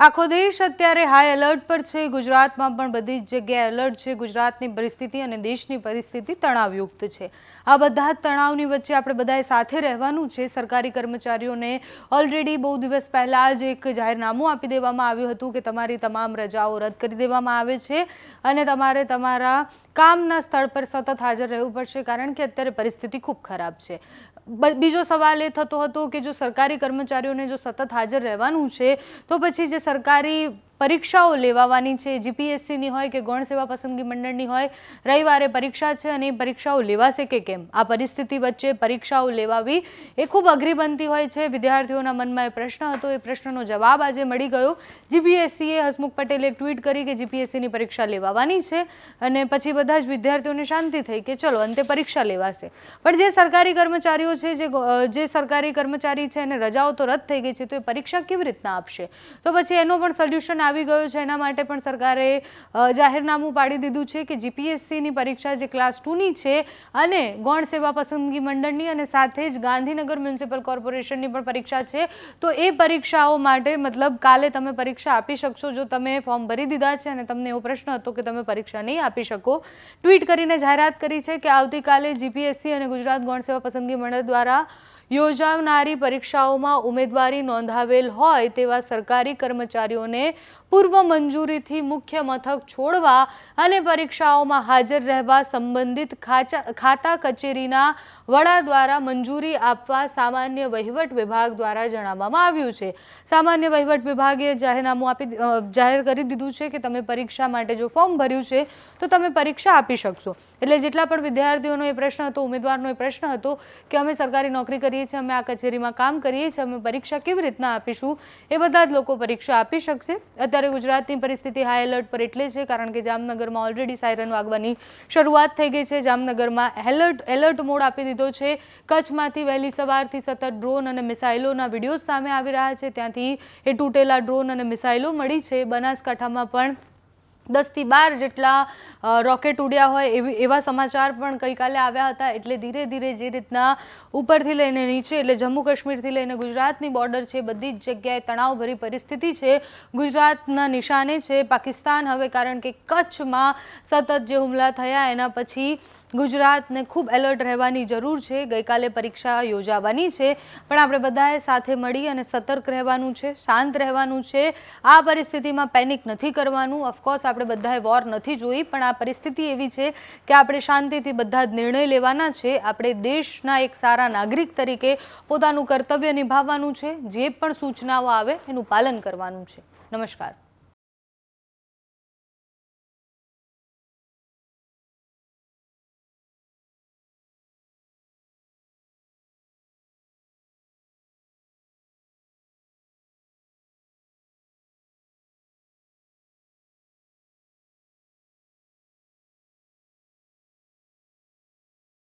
આખો દેશ અત્યારે હાઈ એલર્ટ પર છે। ગુજરાતમાં પણ બધી જ જગ્યાએ એલર્ટ છે। ગુજરાતની પરિસ્થિતિ અને દેશની પરિસ્થિતિ તણાવયુક્ત છે। આ બધા જ તણાવની વચ્ચે આપણે બધાએ સાથે રહેવાનું છે। સરકારી કર્મચારીઓને ઓલરેડી બહુ દિવસ પહેલા જ એક જાહેરનામું આપી દેવામાં આવ્યું હતું કે તમારી તમામ રજાઓ રદ કરી દેવામાં આવે છે અને તમારે તમારા કામના સ્થળ પર સતત હાજર રહેવું પડશે, કારણ કે અત્યારે પરિસ્થિતિ ખૂબ ખરાબ છે। બીજો સવાલ એ થતો હતો કે જો સરકારી કર્મચારીઓને જો સતત હાજર રહેવાનું છે તો પછી જે સરકારી પરીક્ષાઓ લેવાવાની છે, જીપીએસસીની હોય કે ગૌણ સેવા પસંદગી મંડળની હોય, રવિવારે પરીક્ષા છે અને એ પરીક્ષાઓ લેવાશે કે કેમ? આ પરિસ્થિતિ વચ્ચે પરીક્ષાઓ લેવાવી એ ખૂબ અઘરી બનતી હોય છે। વિદ્યાર્થીઓના મનમાં એ પ્રશ્ન હતો, એ પ્રશ્નનો જવાબ આજે મળી ગયો। જીપીએસસીએ હસમુખ પટેલે એક ટ્વીટ કરી કે જીપીએસસીની પરીક્ષા લેવાવાની છે અને પછી બધા જ વિદ્યાર્થીઓને શાંતિ થઈ કે ચલો અંતે પરીક્ષા લેવાશે। પણ જે સરકારી કર્મચારીઓ છે, જે સરકારી કર્મચારી છે અને રજાઓ તો રદ થઈ ગઈ છે, તો એ પરીક્ષા કેવી રીતના આપશે? તો પછી એનો પણ સોલ્યુશન આવી ગયો છે। એના માટે પણ સરકારે જાહેરનામું પાડી દીધું છે કે જીપીએસસીની પરીક્ષા જે ક્લાસ 2ની છે અને ગૌણ સેવા પસંદગી મંડળની અને સાથે જ ગાંધીનગર મ્યુનિસિપલ કોર્પોરેશનની પણ પરીક્ષા છે, તો એ પરીક્ષાઓ માટે મતલબ કાલે તમે પરીક્ષા આપી શકશો જો તમે ફોર્મ ભરી દીધા છે અને તમને એવો પ્રશ્ન હતો કે તમે પરીક્ષા નહીં આપી શકો। ટ્વીટ કરીને જાહેરાત કરી છે કે આવતીકાલે જીપીએસસી અને ગુજરાત ગૌણ સેવા પસંદગી મંડળ દ્વારા યોજાનારી પરીક્ષાઓમાં ઉમેદવારી નોંધાવેલ હોય તેવા સરકારી કર્મચારીઓને પૂર્વ મંજૂરીથી મુખ્ય મથક છોડવા અને પરીક્ષાઓમાં હાજર રહેવા સંબંધિત ખાતા કચેરીના વડા દ્વારા મંજૂરી આપવા સામાન્ય વહીવટ વિભાગ દ્વારા જણાવવામાં આવ્યું છે। સામાન્ય વહીવટ વિભાગે જાહેરનામું જાહેર કરી દીધું છે કે તમે પરીક્ષા માટે જો ફોર્મ ભર્યું છે તો તમે પરીક્ષા આપી શકશો। એટલે જેટલા પણ વિદ્યાર્થીઓનો એ પ્રશ્ન હતો, ઉમેદવારનો એ પ્રશ્ન હતો કે અમે સરકારી નોકરી કરીએ છીએ, અમે આ કચેરીમાં કામ કરીએ છીએ, અમે પરીક્ષા કેવી રીતના આપીશું, એ બધા જ લોકો પરીક્ષા આપી શકશે। અત્યારે ગુજરાતની પરિસ્થિતિ હાઈ એલર્ટ પર એટલે છે કારણ કે જામનગરમાં ઓલરેડી સાયરન વાગવાની શરૂઆત થઈ ગઈ છે। જામનગરમાં એલર્ટ મોડ આપી દીધો છે। કચ્છમાંથી વહેલી સવારથી સતત ડ્રોન અને મિસાઇલોના વિડીયો સામે આવી રહ્યા છે, ત્યાંથી એ તૂટેલા ડ્રોન અને મિસાઇલો મળી છે। બનાસકાંઠામાં પણ 10 થી 12 જેટલા રોકેટ ઉડ્યા હોય એવા સમાચાર પણ ગઈકાલે આવ્યા હતા। એટલે ધીરે ધીરે જે રીતના ઉપરથી લઈને નીચે એટલે જમ્મુ કાશ્મીરથી લઈને ગુજરાતની બોર્ડર છે, બધી જ જગ્યાએ તણાવભરી પરિસ્થિતિ છે। ગુજરાતના નિશાને છે પાકિસ્તાન હવે, કારણ કે કચ્છમાં સતત જે હુમલા થયા એના પછી ગુજરાતને ખૂબ એલર્ટ રહેવાની જરૂર છે। ગઈકાલે પરીક્ષા યોજાવાની છે પણ આપણે બધાએ સાથે મળી અને સતર્ક રહેવાનું છે, શાંત રહેવાનું છે। આ પરિસ્થિતિમાં પેનિક નથી કરવાનું। ઓફકોર્સ આપણે બધાએ વોર નથી જોઈ, પણ આ પરિસ્થિતિ એવી છે કે આપણે શાંતિથી બધા જ નિર્ણય લેવાના છે। આપણે દેશના એક સારા નાગરિક તરીકે પોતાનું કર્તવ્ય નિભાવવાનું છે। જે પણ સૂચનાઓ આવે એનું પાલન કરવાનું છે। નમસ્કાર।